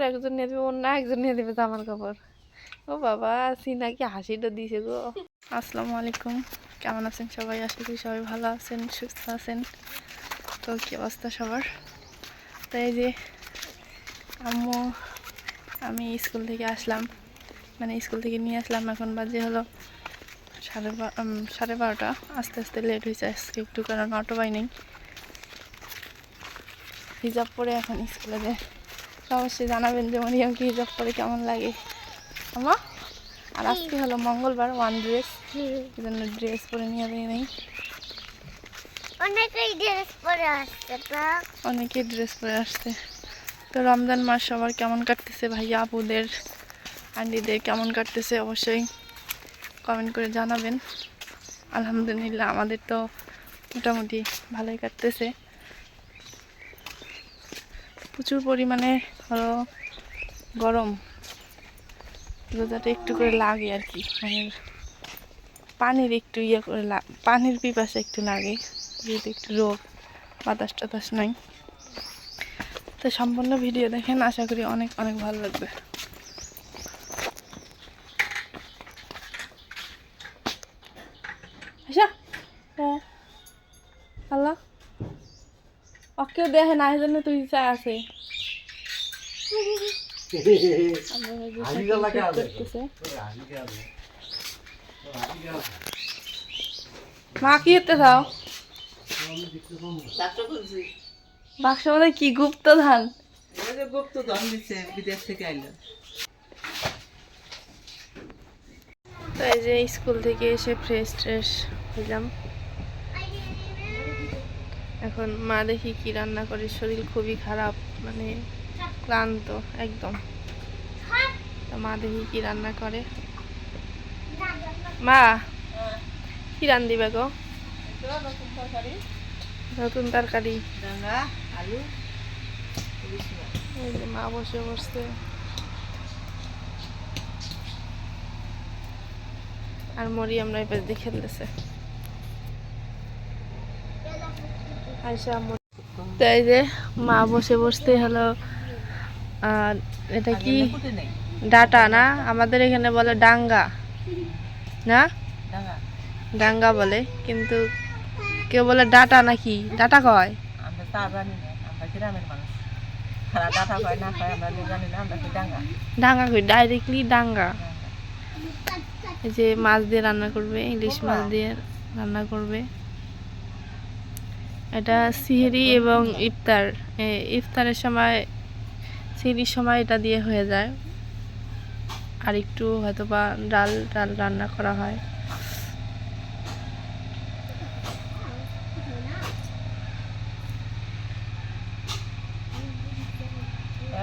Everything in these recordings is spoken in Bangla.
কাপড় একজন নিয়ে দেবে অন্য একজন নিয়ে দেবে জামার কাপড়। ও বাবা সিনাকি হাসিটা দিছে গো। আসসালামু আলাইকুম, কেমন আছেন সবাই? আশা করি সবাই ভালো আছেন, সুস্থ আছেন। তো কি অবস্থা সবার? তো এই যে আম্মু আমি স্কুল থেকে আসলাম, মানে স্কুল থেকে নিয়ে আসলাম। এখন বাজে হলো 12:30। আস্তে আস্তে লেট হয়েছে আজকে একটু, কারণ অটো পাই নেই। হিজাব পরে এখন স্কুলে যায়। অবশ্যই জানাবেন যে মরিয়মকে হিজাব পরে কেমন লাগে আমা। আর আজকে হলো মঙ্গলবার, ওয়ান ড্রেস, এই জন্য ড্রেস পরে নিয়ে যাই নেই। অনেকেই ড্রেস পরে আসছে। তো রমজান মাস সবার কেমন কাটতেছে, ভাইয়া আপুদের আন্টিদের কেমন কাটতেছে অবশ্যই কমেন্ট করে জানাবেন। আলহামদুলিল্লাহ আমাদের তো মোটামুটি ভালোই কাটতেছে। প্রচুর পরিমাণে হলো গরম, রোজাটা একটু করে লাগে আর কি, মানে পানির একটু করে পানির পিপাসা একটু লাগে, যেহেতু একটু রোগ বাতাস টাতাস নাই। তো সম্পূর্ণ ভিডিও দেখেন, আশা করি অনেক অনেক ভালো লাগবে। আল্লাহ ওকেও দেখে না, এই জন্য তুই চাই আছে। মা কি হতে চাও? বাক্স মধ্যে কি গুপ্ত ধান? গুপ্ত ধান দিচ্ছে, বিদেশ থেকে আইলো। তো এই যে স্কুল থেকে এসে ফ্রেশ ট্রেশ হইলাম। এখন মা দেখি কি রান্না করে, শরীর খুবই খারাপ, মানে ক্লান্ত একদম। তো মা দেখি কি রান্না করে। মা কি রান্ধিবে গো? নতুন তরকারি, আলু, এই যে মা বসে বসছে, আর মরিয়ম নাই পাশ দিয়ে খেলতেছে। আয়সা তো এই যে মা বসে বসতে হলো। এটা কি ডাটা না? আমাদের এখানে বলে ডাঙ্গা না, ডাঙ্গা বলে, কিন্তু কেউ বলে ডাটা নাকি ডাটা কয়। আমরা তা জানি না, আমরা গ্রামের মানুষ। তারা ডাটা খায় না খায় আমরা জানি না, আমরা ডাঙ্গা ডাঙ্গা কই, ডাইরেক্টলি ডাঙ্গা। এই যে মাছ দিয়ে রান্না করবে, ইলিশ মাছ দিয়ে রান্না করবে। এটা সিহরি এবং ইফতার, ইফতারের সময়, সিহরির সময় এটা দিয়ে হয়ে যায়। আর একটু হয়তো বা ডাল ডাল রান্না করা হয়।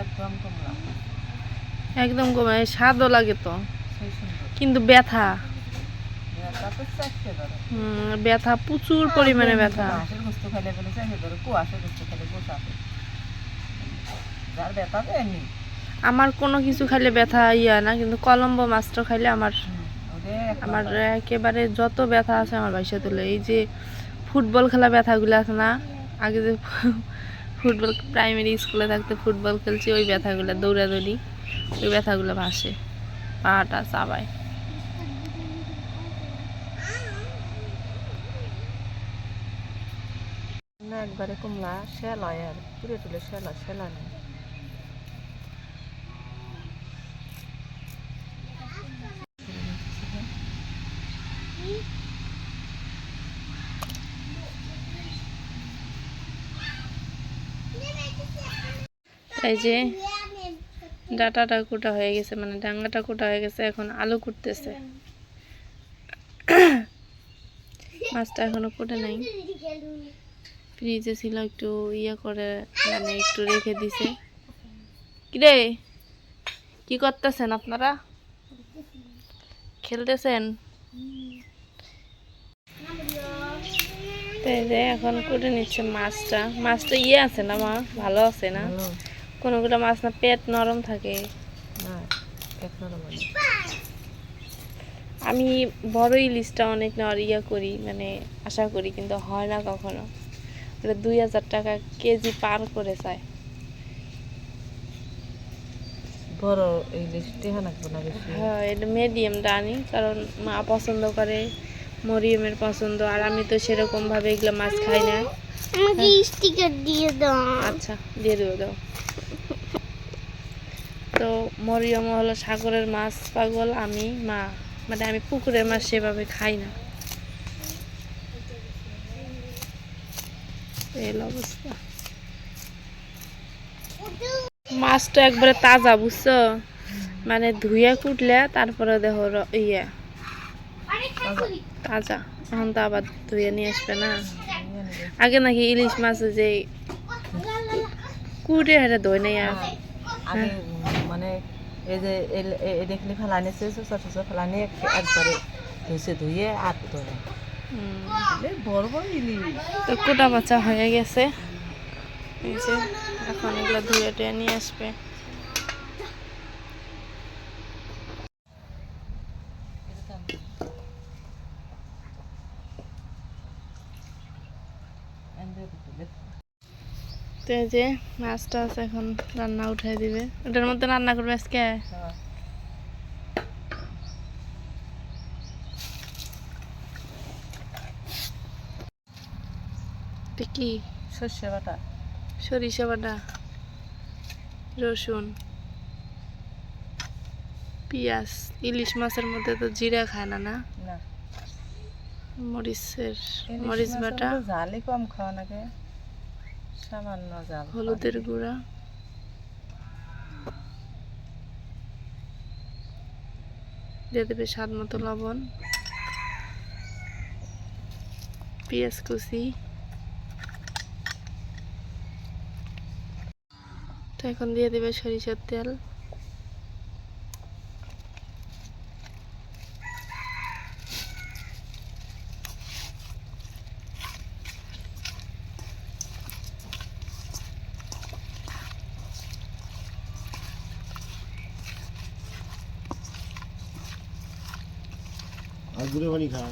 একদম কমলা, একদম কমে, স্বাদও লাগে তো, কিন্তু ব্যথা, ব্যথা প্রচুর পরিমাণে ব্যথা। হাঁসের গোস্ত খেলে বলে চাইছে ধরো, কুয়াশের গোস্ত খেলে বসে আছে, যার ব্যথা তো এমনি। আমার কোনো কিছু খাইলে ব্যথা না, কিন্তু কলম্বো মাছটা খাইলে আমার আমার একেবারে যত ব্যথা আছে আমার বাইসা তুলে। এই যে ফুটবল খেলা ব্যথাগুলো আছে না, আগে যে ফুটবল প্রাইমারি স্কুলে থাকতে ফুটবল খেলছি, ওই ব্যথাগুলো দৌড়াদৌড়ি, ওই ব্যথাগুলো ভাসে, পাটা চাবায়। না একবারে কমলা শেল হয়, আর পুরে তুলে শেল হয়, শেলা নেই। এই যে ডাটাটা কোটা হয়ে গেছে, মানে ডাঙ্গাটা কোটা হয়ে গেছে, এখন আলু কুটতেছে। মাছটা এখনো কোটে নাই, ফ্রিজে ছিল, একটু করে মানে একটু রেখে দিছে। কিরে কি করতেছেন আপনারা? খেলতেছেন? এই যে এখন কুটে নিচ্ছে মাছটা। মাছটা আছে না মা, ভালো আছে না? কোনোগুলো মাছ না পেট নরম থাকে। আমি বড় ইলিশটা অনেক নেওয়ার করি, মানে আশা করি, কিন্তু হয় না কখনো। ওটা 2000 টাকা কেজি পার করে চায়। বড় ইলিশ টেহা লাগবে না বেশি। হ্যাঁ, এটা মিডিয়ামটা আনি, কারণ মা পছন্দ করে, মরিয়মের পছন্দ, আর আমি তো সেরকমভাবে এগুলো মাছ খাই না। আমাকে স্টিকার দিয়ে দাও। আচ্ছা, দিয়ে দেবো, দাও। তো মরিয়ম হলো সাগরের মাছ পাগল, আমি মা, মানে আমি পুকুরের মাছ সেভাবে খাই না। এই হলো অবস্থা। মাছটা একবারে তাজা, বুঝছো, মানে ধুইয়া কুটলে তারপরে দেখো ইয়ে তাজা। এখন তো আবার ধুয়ে নিয়ে আসবে না। আগে নাকি ইলিশ মাছ যে কুটে হেঁটে ধুই নেই আর। আগে মানে এই যে দেখলে ফেলানি চোচা চোচা ফেলানি একবারে ধুয়ে আর ধরে বড় বড় ইলিশ। তো কুটা বাচ্চা হয়ে গেছে, এই যে এখন এগুলো ধুয়ে টুয়ে নিয়ে আসবে। তো এই যে মাছটা আছে, এখন রান্না উঠাই দিবে। ওটার মধ্যে রান্না করবে আজকে। এটা কি? সর্ষে বাটা, সরিষা বাটা, রসুন, পেঁয়াজ। ইলিশ মাছের মধ্যে তো জিরা খায় না, না না মরিচ বাটা, ঝালই কম খাওয়া নাকি, সামান্য ঝাল, হলুদের গুঁড়া, দিয়ে দেবে স্বাদ মতো লবণ, পেঁয়াজ কুচি। তো এখন দিয়ে দেবে সরিষার তেল। আর দূরে পানি খা।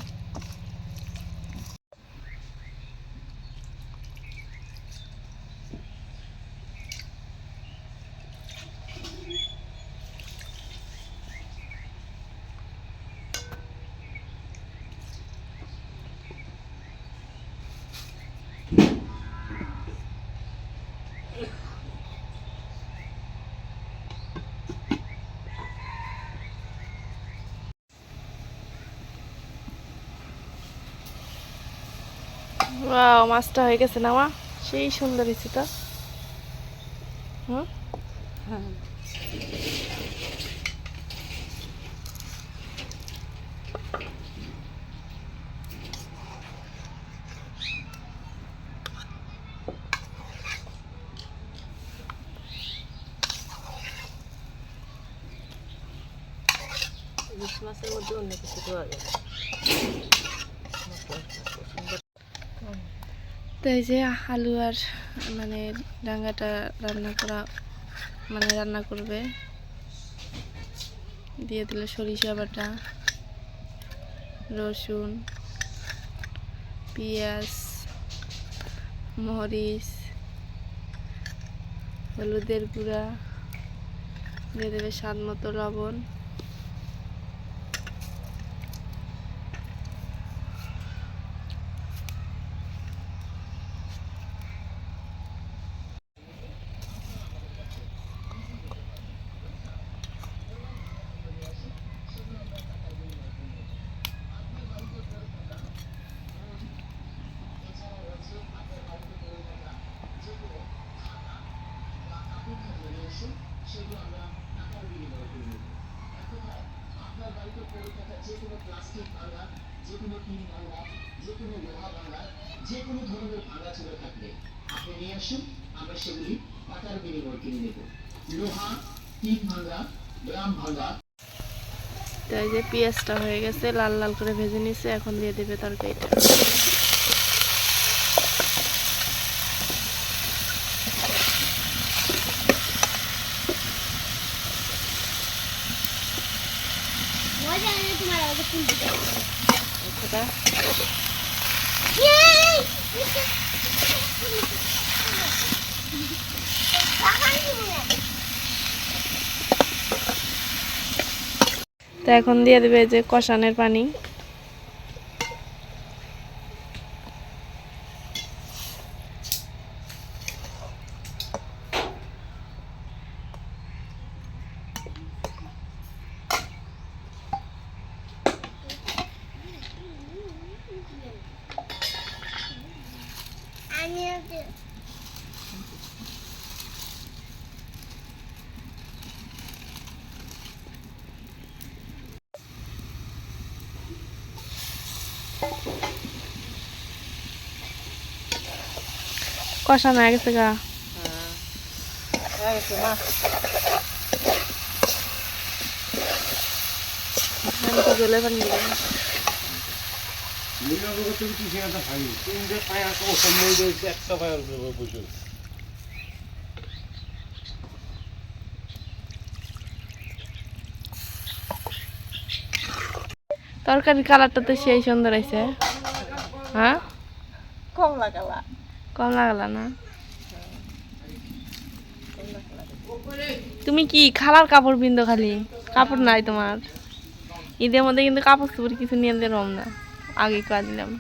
ওয়াও, মাছটা হয়ে গেছে না মা? সেই সুন্দর হয়েছে তো। হুম, ইলিশ মাছের মধ্যে অন্য কিছু দেওয়া যাবে। তো এই যে আলু আর মানে ডাঙ্গাটা রান্না করা, মানে রান্না করবে। দিয়ে দিলে সরিষা বাটা, রসুন, পেঁয়াজ, মরিচ, হলুদের গুঁড়া, দিয়ে দেবে স্বাদ মতো লবণ। তো এই যে পেঁয়াজটা হয়ে গেছে, লাল লাল করে ভেজে নিচ্ছে। এখন দিয়ে দেবে তরকারিটা। মজা না তোমার আগে ফুল দিতে। এটা এই রাখান দিব না। তো এখন দিয়ে দেবে এই যে কষানের পানি। কষানো হয়ে গেছে গা। হয়ে গেছে মাছ। আমি তো জলে পানি দিলাম। তরকারির কালারটা তো সেই সুন্দর হয়েছে। হ্যাঁ কমলা কালা। কম লাগলা না? তুমি কি খালার কাপড় বিন্দু খালি কাপড় নাই তোমার? ঈদের মধ্যে কিন্তু কাপড় চোপড় কিছু নিয়ে রম না, আগে কয়া দিলাম।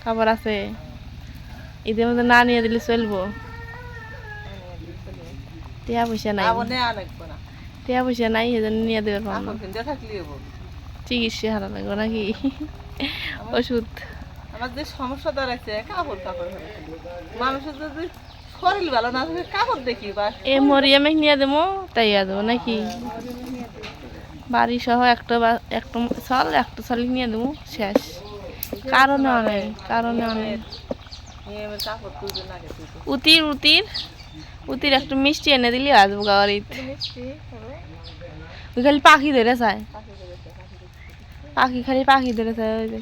কাপড় আছে, ঈদের মধ্যে না নিয়ে দিলে চলবো? টিয়া পয়সা নাই, টিয়া পয়সা নাই, সেজন্য নিয়ে দেবে পারবো না। চিকিৎসা হারা লাগবে নাকি? ওষুধ আমার যে সমস্যা দাঁড়াচ্ছে কাপড় কাপড় মানুষের যদি শরীর ভালো না থাকে কাপড় দেখি বা এ মরিয়ামে নিয়ে দেবো, তাই দেবো নাকি? বাড়ি সহ একটা ছল নিয়ে দেবো, শেষ। কারণে অনেক, কারণে অনেক। কাপড় তুলবে না উতির উতির উতির একটা মিষ্টি এনে দিলি আসবো গাড়িত। ওই খালি পাখি ধরে চায়, পাখি খালি পাখি ধরে চায়। ওই যে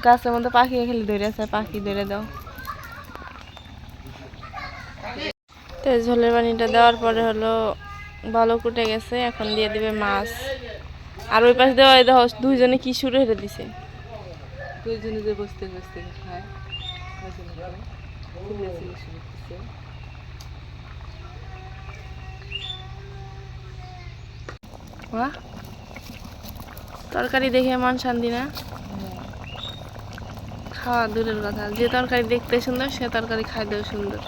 গাছের মধ্যে পাখি খালি ধরে চায়, পাখি ধরে দাও। তো ঝোলের পানিটা দেওয়ার পরে হলো ভালো কুটে গেছে, এখন দিয়ে দিবে মাছ। আর ওই পাশে দেওয়া দেখো দুইজনে কি শুরু হেঁটে দিছে। দুইজনে যে বসতে বসতে খায় বাহ, তরকারি দেখে মন শান্তি না? খাওয়া দূরের কথা, যে তরকারি দেখতে সুন্দর সে তরকারি খাইতেও সুন্দর।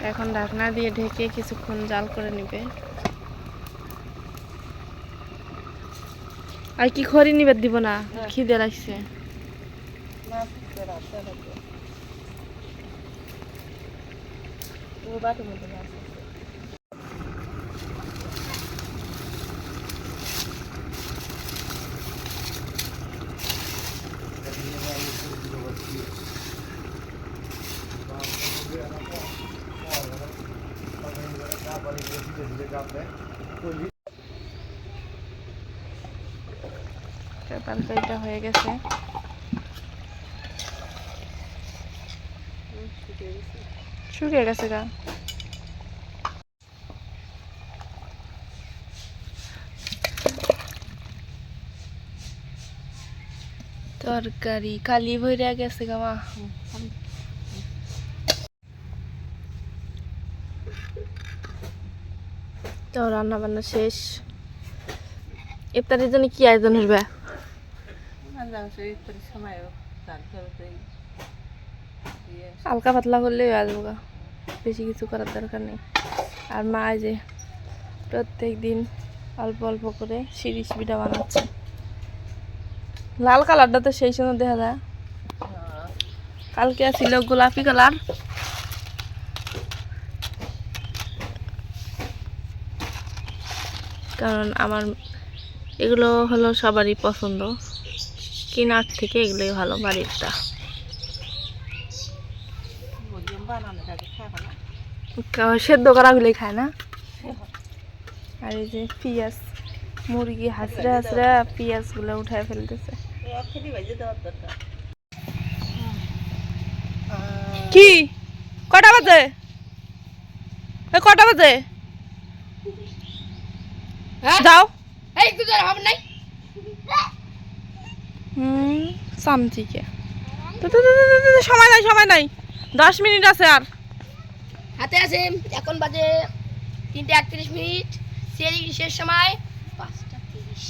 এখন ঢাকনা দিয়ে ঢেকে কিছুক্ষণ জাল করে নিবে। আর কি খড়ি নিবে দিব না, খিদে লাগছে। তরকারিটা হয়ে গেছে, শুকিয়ে গেছে গা। তরকারি কালি ভরে গেছে গা মা। তো রান্না বান্না শেষ। ইফতারের জন্য কি আয়োজন হবে? হালকা পাতলা করলেই আসবো গা, বেশি কিছু করার দরকার নেই। আর মা যে প্রত্যেক দিন অল্প অল্প করে সিরিজ পিঠা বানাচ্ছে। লাল কালারটা তো সেই সময় দেখা যায়, কালকে ছিল গোলাপি কালার। কারণ আমার এগুলো হলো সবারই পছন্দ, কেনার থেকে এগুলোই ভালো বাড়িরটা। সেদ্ধ করাগুলোই খায় না। আর এই যে পেঁয়াজ, মুরগি হাসরা হাসরা পেঁয়াজ গুলো উঠায় ফেলতেছে। কি কটা বাজে? কটা বাজে? যাও। চামচিকে সময় নাই, সময় নাই। 10 মিনিট আছে আর। হাতে আছে এখন বাজে 3:31, সেরি শেষ সময় 5:30।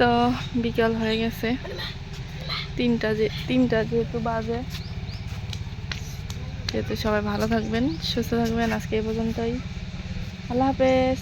তো বিকাল হয়ে গেছে, 3টা যেহেতু বাজে। যেহেতু সবাই ভালো থাকবেন, সুস্থ থাকবেন। আজকে এই পর্যন্তই। আল্লাহ হাফেজ।